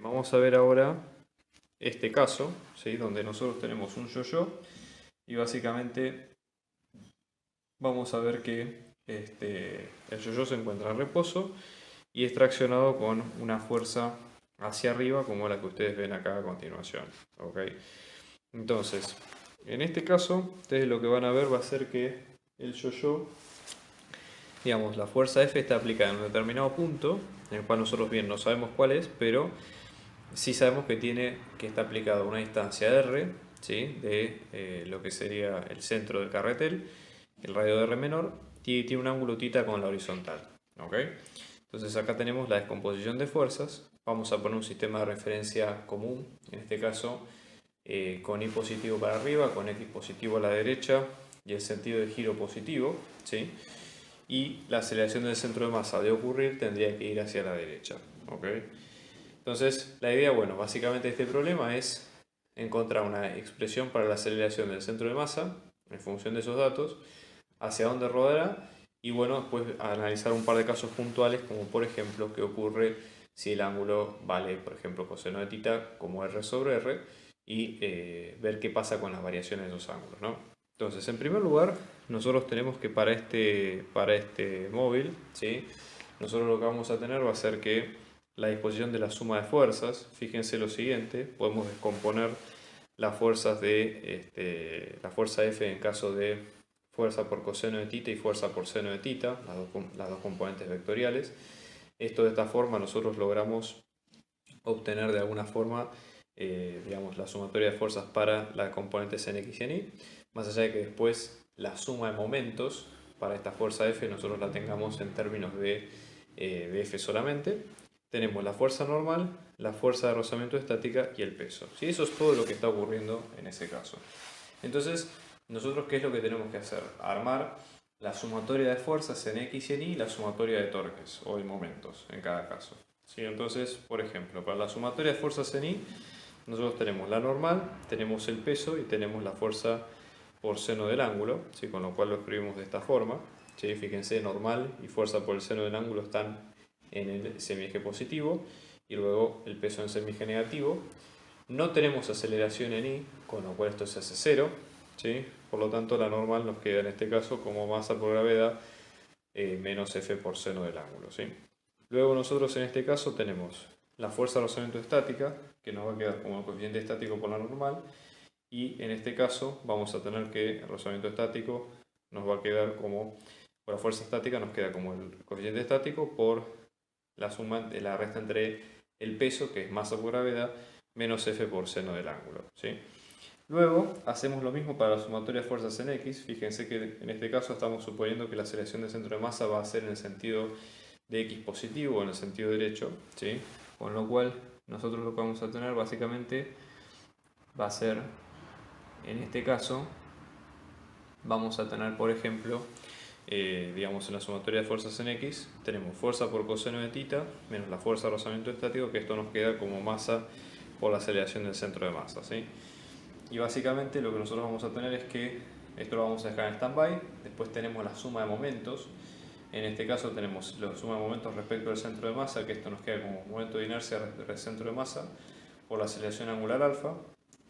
Vamos a ver ahora este caso, ¿sí? Donde nosotros tenemos un yo-yo y básicamente vamos a ver que el yo-yo se encuentra en reposo y es traccionado con una fuerza hacia arriba como la que ustedes ven acá a continuación. ¿Ok? Entonces, en este caso, ustedes lo que van a ver va a ser que el yo-yo, digamos, la fuerza F está aplicada en un determinado punto, en el cual nosotros bien no sabemos cuál es, pero sí sabemos que está aplicado a una distancia R, ¿sí? De lo que sería el centro del carretel, el radio de R menor, y tiene un ángulo θ con la horizontal. ¿Ok? Entonces acá tenemos la descomposición de fuerzas. Vamos a poner un sistema de referencia común, en este caso con Y positivo para arriba, con X positivo a la derecha y el sentido de giro positivo, ¿sí? Y la aceleración del centro de masa de ocurrir tendría que ir hacia la derecha. ¿Ok? Entonces, la idea, bueno, básicamente de este problema es encontrar una expresión para la aceleración del centro de masa en función de esos datos, hacia dónde rodará y bueno, después analizar un par de casos puntuales como por ejemplo qué ocurre si el ángulo vale, por ejemplo, coseno de θ como R sobre R y ver qué pasa con las variaciones de esos ángulos, ¿no? Entonces, en primer lugar, nosotros tenemos que para este móvil, ¿sí? Nosotros lo que vamos a tener va a ser que la disposición de la suma de fuerzas, fíjense lo siguiente, podemos descomponer las fuerzas la fuerza F en caso de fuerza por coseno de θ y fuerza por seno de θ, las dos componentes vectoriales. Esto de esta forma nosotros logramos obtener de alguna forma digamos, la sumatoria de fuerzas para las componentes en X y en Y, más allá de que después la suma de momentos para esta fuerza F nosotros la tengamos en términos de F solamente. Tenemos la fuerza normal, la fuerza de rozamiento estática y el peso. ¿Sí? Eso es todo lo que está ocurriendo en ese caso. Entonces, nosotros, ¿qué es lo que tenemos que hacer? Armar la sumatoria de fuerzas en X y en Y y la sumatoria de torques o de momentos en cada caso. ¿Sí? Entonces, por ejemplo, para la sumatoria de fuerzas en Y, nosotros tenemos la normal, tenemos el peso y tenemos la fuerza por seno del ángulo, ¿sí? Con lo cual lo escribimos de esta forma. ¿Sí? Fíjense, normal y fuerza por el seno del ángulo están en el semieje positivo y luego el peso en semieje negativo. No tenemos aceleración en Y, con lo cual esto se hace cero, ¿sí? Por lo tanto la normal nos queda en este caso como masa por gravedad menos F por seno del ángulo, ¿sí? Luego nosotros en este caso tenemos la fuerza de rozamiento estática, que nos va a quedar como el coeficiente estático por la normal, y en este caso vamos a tener que el rozamiento estático nos va a quedar como, por la fuerza estática nos queda como el coeficiente estático por la suma de la resta entre el peso, que es masa por gravedad, menos F por seno del ángulo, ¿sí? Luego hacemos lo mismo para la sumatoria de fuerzas en X. Fíjense que en este caso estamos suponiendo que la aceleración del centro de masa va a ser en el sentido de X positivo o en el sentido derecho, ¿sí? Con lo cual nosotros lo que vamos a tener básicamente va a ser, en este caso, vamos a tener por ejemplo, digamos en la sumatoria de fuerzas en X, tenemos fuerza por coseno de θ menos la fuerza de rozamiento estático, que esto nos queda como masa por la aceleración del centro de masa, ¿sí? Y básicamente lo que nosotros vamos a tener es que esto lo vamos a dejar en stand-by. Después tenemos la suma de momentos. En este caso tenemos la suma de momentos respecto al centro de masa, que esto nos queda como momento de inercia respecto al centro de masa por la aceleración angular alfa.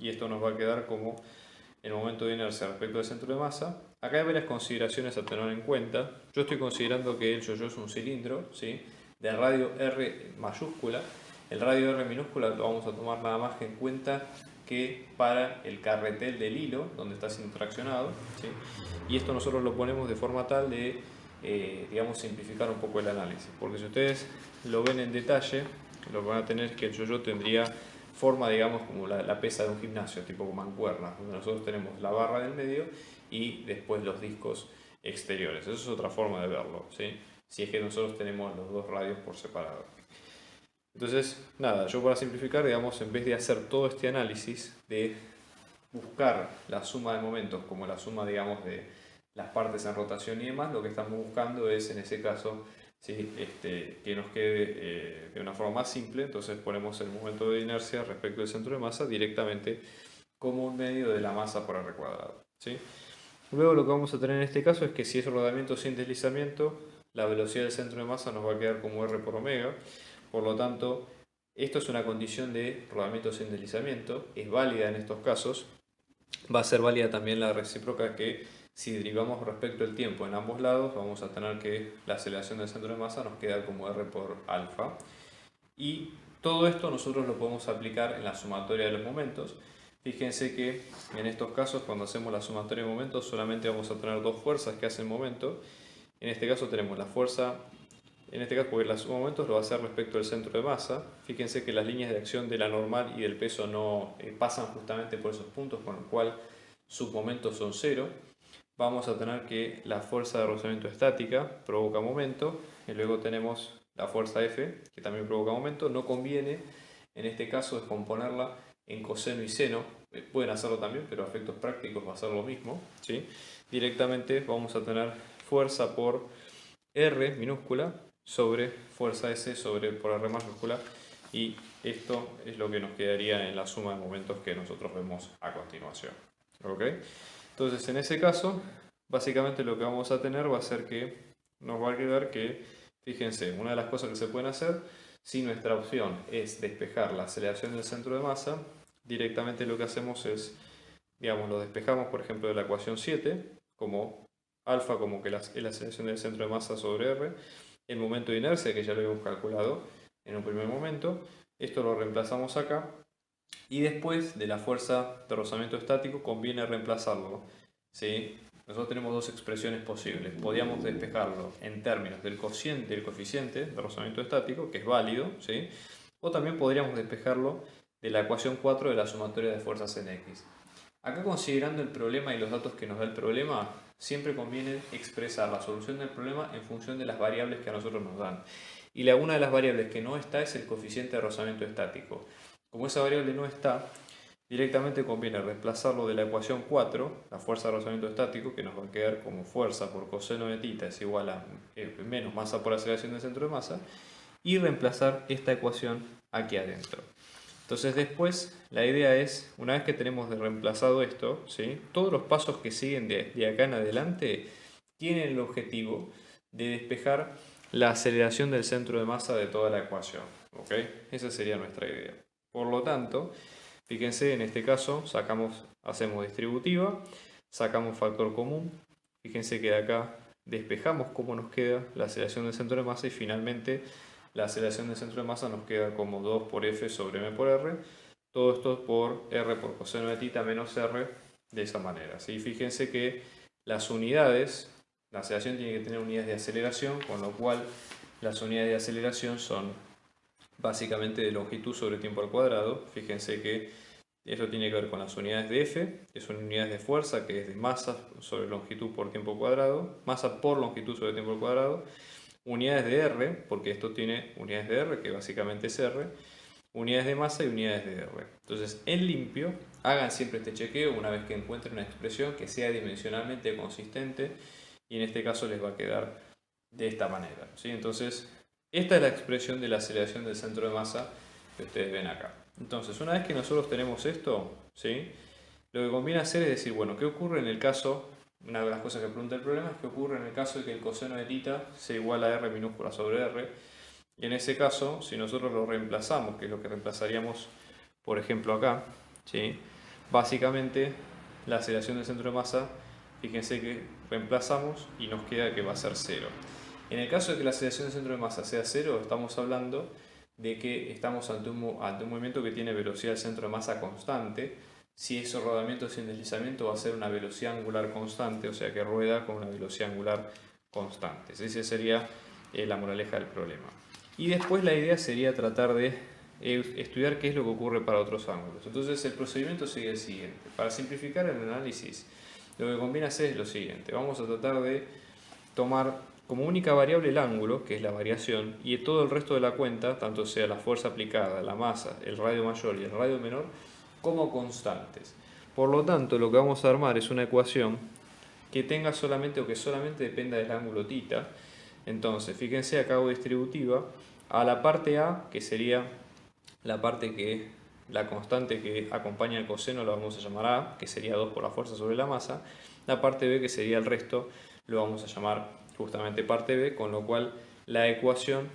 Y esto nos va a quedar como el momento de inercia respecto al centro de masa. Acá hay varias consideraciones a tener en cuenta. Yo estoy considerando que el yo-yo es un cilindro, ¿sí? De radio R mayúscula. El radio R minúscula lo vamos a tomar nada más que en cuenta que para el carretel del hilo donde está siendo traccionado, ¿sí? Y esto nosotros lo ponemos de forma tal de, digamos, simplificar un poco el análisis, porque si ustedes lo ven en detalle, lo que van a tener es que el yo-yo tendría forma, digamos, como la pesa de un gimnasio, tipo como mancuernas, donde nosotros tenemos la barra del medio y después los discos exteriores. Eso es otra forma de verlo, ¿sí? Si es que nosotros tenemos los dos radios por separado. Entonces, nada, yo para simplificar, digamos, en vez de hacer todo este análisis de buscar la suma de momentos como la suma, digamos, de las partes en rotación y demás, lo que estamos buscando es, en ese caso, ¿sí? Que nos quede de una forma más simple. Entonces ponemos el momento de inercia respecto del centro de masa directamente como un medio de la masa por R cuadrado, ¿sí? Luego lo que vamos a tener en este caso es que si es rodamiento sin deslizamiento, la velocidad del centro de masa nos va a quedar como R por omega. Por lo tanto, Esto es una condición de rodamiento sin deslizamiento, es válida en estos casos. Va a ser válida también la recíproca, que si derivamos respecto al tiempo en ambos lados, vamos a tener que la aceleración del centro de masa nos queda como r por alfa. Y todo esto nosotros lo podemos aplicar en la sumatoria de los momentos. Fíjense que en estos casos, cuando hacemos la sumatoria de momentos, solamente vamos a tener dos fuerzas que hacen momento. En este caso tenemos la fuerza, en este caso porque la suma de momentos lo va a hacer respecto al centro de masa. Fíjense que las líneas de acción de la normal y del peso no pasan justamente por esos puntos, con lo cual sus momentos son cero. Vamos a tener que la fuerza de rozamiento estática provoca momento, y luego tenemos la fuerza F, que también provoca momento. No conviene en este caso descomponerla en coseno y seno, pueden hacerlo también, pero a efectos prácticos va a ser lo mismo, ¿sí? Directamente vamos a tener fuerza por R minúscula sobre fuerza S por R mayúscula, y esto es lo que nos quedaría en la suma de momentos que nosotros vemos a continuación. ¿Ok? Entonces, en ese caso, básicamente lo que vamos a tener va a ser que nos va a quedar que, fíjense, una de las cosas que se pueden hacer, si nuestra opción es despejar la aceleración del centro de masa, directamente lo que hacemos es, digamos, lo despejamos, por ejemplo, de la ecuación 7, como alfa, como que es la aceleración del centro de masa sobre R, el momento de inercia, que ya lo habíamos calculado en un primer momento, esto lo reemplazamos acá, y después de la fuerza de rozamiento estático conviene reemplazarlo, ¿sí? Nosotros tenemos dos expresiones posibles. Podríamos despejarlo en términos del coeficiente de rozamiento estático, que es válido, ¿sí? O también podríamos despejarlo de la ecuación 4 de la sumatoria de fuerzas en X. Acá, considerando el problema y los datos que nos da el problema, siempre conviene expresar la solución del problema en función de las variables que a nosotros nos dan. Y una de las variables que no está es el coeficiente de rozamiento estático. Como esa variable no está, directamente conviene reemplazarlo de la ecuación 4, la fuerza de rozamiento estático, que nos va a quedar como fuerza por coseno de θ es igual a menos masa por aceleración del centro de masa, y reemplazar esta ecuación aquí adentro. Entonces después la idea es, una vez que tenemos reemplazado esto, ¿sí? Todos los pasos que siguen de acá en adelante tienen el objetivo de despejar la aceleración del centro de masa de toda la ecuación. ¿Ok? Esa sería nuestra idea. Por lo tanto, fíjense, en este caso hacemos distributiva, sacamos factor común. Fíjense que de acá despejamos cómo nos queda la aceleración del centro de masa, y finalmente la aceleración del centro de masa nos queda como 2 por F sobre M por R. Todo esto por R por coseno de θ menos R, de esa manera, ¿sí? Fíjense que las unidades, la aceleración tiene que tener unidades de aceleración, con lo cual las unidades de aceleración son básicamente de longitud sobre tiempo al cuadrado. Fíjense que esto tiene que ver con las unidades de F, que son unidades de fuerza, que es de masa sobre longitud por tiempo cuadrado, masa por longitud sobre tiempo al cuadrado. Unidades de R, porque esto tiene unidades de R, que básicamente es R, unidades de masa y unidades de R. Entonces, en limpio, hagan siempre este chequeo una vez que encuentren una expresión que sea dimensionalmente consistente, y en este caso les va a quedar de esta manera, ¿sí? Entonces, esta es la expresión de la aceleración del centro de masa que ustedes ven acá. Entonces, una vez que nosotros tenemos esto, ¿sí? Lo que conviene hacer es decir, bueno, ¿qué ocurre en el caso? Una de las cosas que pregunta el problema es qué ocurre en el caso de que el coseno de θ sea igual a R minúscula sobre R. Y en ese caso, si nosotros lo reemplazamos, que es lo que reemplazaríamos, por ejemplo, acá, ¿sí? Básicamente, la aceleración del centro de masa, fíjense que reemplazamos y nos queda que va a ser 0. En el caso de que la aceleración del centro de masa sea 0, estamos hablando de que estamos ante un movimiento que tiene velocidad del centro de masa constante. Si es rodamiento sin deslizamiento, va a ser una velocidad angular constante, o sea que rueda con una velocidad angular constante. Esa sería la moraleja del problema. Y después la idea sería tratar de estudiar qué es lo que ocurre para otros ángulos. Entonces el procedimiento sería el siguiente. Para simplificar el análisis, lo que conviene hacer es lo siguiente. Vamos a tratar de tomar como única variable el ángulo, que es la variación, y todo el resto de la cuenta, tanto sea la fuerza aplicada, la masa, el radio mayor y el radio menor, como constantes. Por lo tanto, lo que vamos a armar es una ecuación que tenga solamente o que solamente dependa del ángulo θ. Entonces, fíjense, acá hago distributiva a la parte A, que sería la parte que la constante que acompaña el coseno, la vamos a llamar A, que sería 2 por la fuerza sobre la masa. La parte B, que sería el resto, lo vamos a llamar justamente parte B, con lo cual la ecuación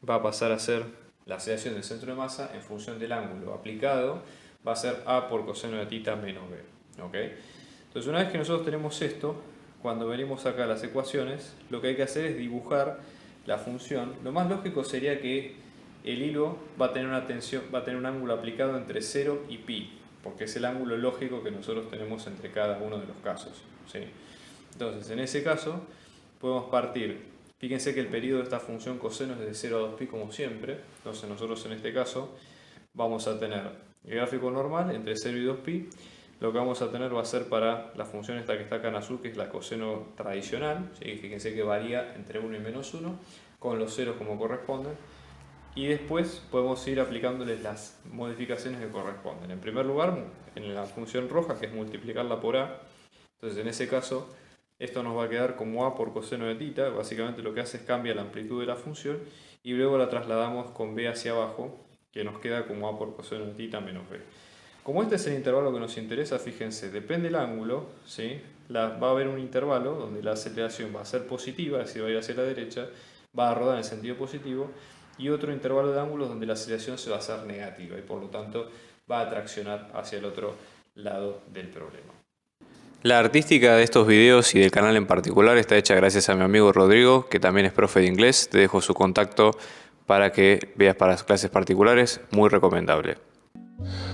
va a pasar a ser la aceleración del centro de masa en función del ángulo aplicado va a ser A por coseno de θ menos B. ¿Ok? Entonces, una vez que nosotros tenemos esto, cuando venimos acá a las ecuaciones, lo que hay que hacer es dibujar la función. Lo más lógico sería que el hilo va a tener una tensión, va a tener un ángulo aplicado entre 0 y pi, porque es el ángulo lógico que nosotros tenemos entre cada uno de los casos, ¿sí? Entonces, en ese caso, podemos partir. Fíjense que el periodo de esta función coseno es de 0 a 2pi como siempre. Entonces, nosotros en este caso vamos a tener el gráfico normal entre 0 y 2pi. Lo que vamos a tener va a ser para la función esta que está acá en azul, que es la coseno tradicional, ¿sí? Fíjense que varía entre 1 y menos 1, con los ceros como corresponden. Y después podemos ir aplicándoles las modificaciones que corresponden. En primer lugar, en la función roja, que es multiplicarla por a. Entonces, en ese caso, esto nos va a quedar como a por coseno de θ. Básicamente lo que hace es cambia la amplitud de la función y luego la trasladamos con b hacia abajo, que nos queda como a por coseno de θ menos b. Como este es el intervalo que nos interesa, fíjense, depende del ángulo, ¿sí? Va a haber un intervalo donde la aceleración va a ser positiva, es decir, va a ir hacia la derecha, va a rodar en el sentido positivo, y otro intervalo de ángulos donde la aceleración se va a hacer negativa y por lo tanto va a traccionar hacia el otro lado del problema. La artística de estos videos y del canal en particular está hecha gracias a mi amigo Rodrigo, que también es profe de inglés. Te dejo su contacto para que veas para las clases particulares, muy recomendable.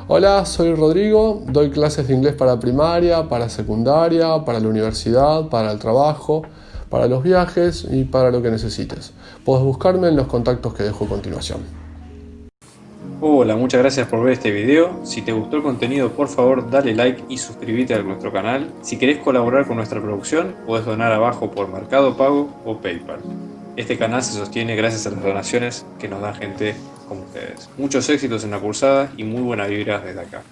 Hola, soy Rodrigo, doy clases de inglés para primaria, para secundaria, para la universidad, para el trabajo, para los viajes y para lo que necesites. Puedes buscarme en los contactos que dejo a continuación. Hola, muchas gracias por ver este video. Si te gustó el contenido, por favor dale like y suscríbete a nuestro canal. Si querés colaborar con nuestra producción, podés donar abajo por Mercado Pago o PayPal. Este canal se sostiene gracias a las donaciones que nos da gente como ustedes. Muchos éxitos en la cursada y muy buena vibra desde acá.